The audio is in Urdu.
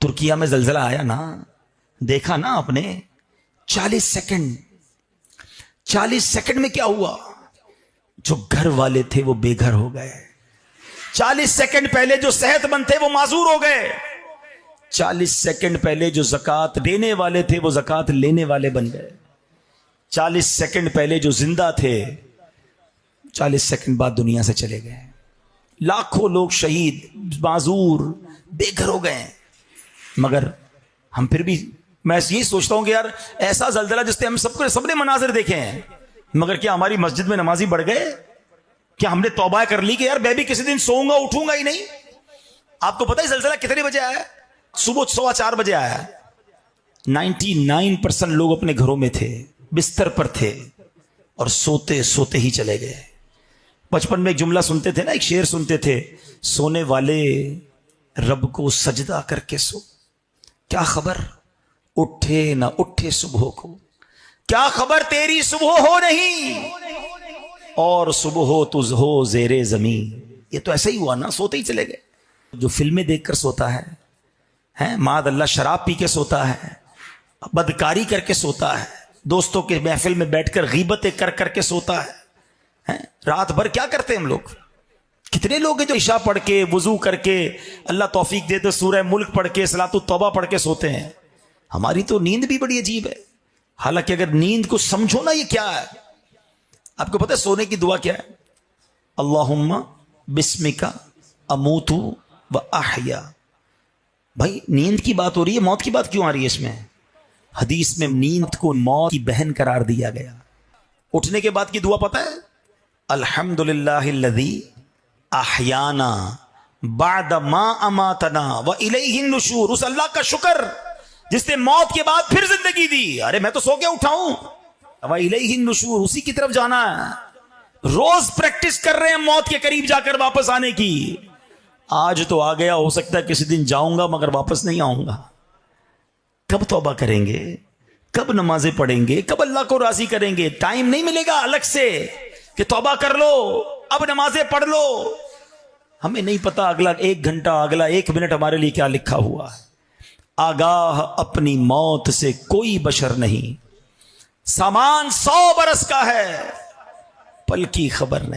ترکیہ میں زلزلہ آیا نا، دیکھا نا آپ نے، 40 سیکنڈ میں کیا ہوا؟ جو گھر والے تھے وہ بے گھر ہو گئے، 40 سیکنڈ پہلے جو صحت مند تھے وہ معذور ہو گئے، 40 سیکنڈ پہلے جو زکوٰۃ دینے والے تھے وہ زکوٰۃ لینے والے بن گئے، 40 سیکنڈ پہلے جو زندہ تھے 40 سیکنڈ بعد دنیا سے چلے گئے، لاکھوں لوگ شہید، معذور، بے گھر ہو گئے۔ مگر ہم پھر بھی، میں یہی سوچتا ہوں کہ یار ایسا زلزلہ جس سے ہم سب نے مناظر دیکھے ہیں، مگر کیا ہماری مسجد میں نمازی بڑھ گئے؟ کیا ہم نے توبہ کر لی کہ یار میں بھی کسی دن سوؤں گا اٹھوں گا ہی نہیں؟ آپ کو پتہ ہے زلزلہ کتنے بجے آیا؟ صبح 4:15 بجے آیا۔ 99% لوگ اپنے گھروں میں تھے، بستر پر تھے، اور سوتے سوتے ہی چلے گئے۔ بچپن میں ایک جملہ سنتے تھے نا، ایک شعر سنتے تھے، سونے والے رب کو سجدہ کر کے سو، کیا خبر اٹھے نہ اٹھے صبح کو، کیا خبر تیری صبح ہو نہیں اور صبح ہو تجھ ہو زیر زمین۔ یہ تو ایسا ہی ہوا نا، سوتے ہی چلے گئے۔ جو فلمیں دیکھ کر سوتا ہے، معاذ اللہ شراب پی کے سوتا ہے، بدکاری کر کے سوتا ہے، دوستوں کے محفل میں بیٹھ کر غیبتیں کر کر کے سوتا ہے، رات بھر کیا کرتے ہیں ہم لوگ؟ کتنے لوگ ہیں جو عشاء پڑھ کے، وضو کر کے، اللہ توفیق دے تو سورہ ملک پڑھ کے، صلاۃ التوبہ پڑھ کے سوتے ہیں۔ ہماری تو نیند بھی بڑی عجیب ہے، حالانکہ اگر نیند کو سمجھو نا، یہ کیا ہے؟ آپ کو پتہ ہے سونے کی دعا کیا ہے؟ اللہم بسمک اموت و احیا۔ بھائی نیند کی بات ہو رہی ہے، موت کی بات کیوں آ رہی ہے اس میں؟ حدیث میں نیند کو موت کی بہن قرار دیا گیا۔ اٹھنے کے بعد کی دعا پتہ ہے؟ الحمدللہ الذی احیانا بعد ما اماتنا والیہ النشور۔ اس اللہ کا شکر جس نے موت کے بعد پھر زندگی دی۔ ارے میں تو سو کے اٹھا ہوں، والیہ النشور، اسی کی طرف جانا ہے۔ روز پریکٹس کر رہے ہیں موت کے قریب جا کر واپس آنے کی۔ آج تو آ گیا، ہو سکتا ہے کسی دن جاؤں گا مگر واپس نہیں آؤں گا۔ کب توبہ کریں گے؟ کب نمازیں پڑھیں گے؟ کب اللہ کو راضی کریں گے؟ ٹائم نہیں ملے گا الگ سے کہ توبہ کر لو، اب نمازیں پڑھ لو۔ ہمیں نہیں پتا اگلا 1 گھنٹہ، اگلا 1 منٹ ہمارے لیے کیا لکھا ہوا ہے۔ آگاہ اپنی موت سے کوئی بشر نہیں، سامان 100 برس کا ہے، پل کی خبر نہیں۔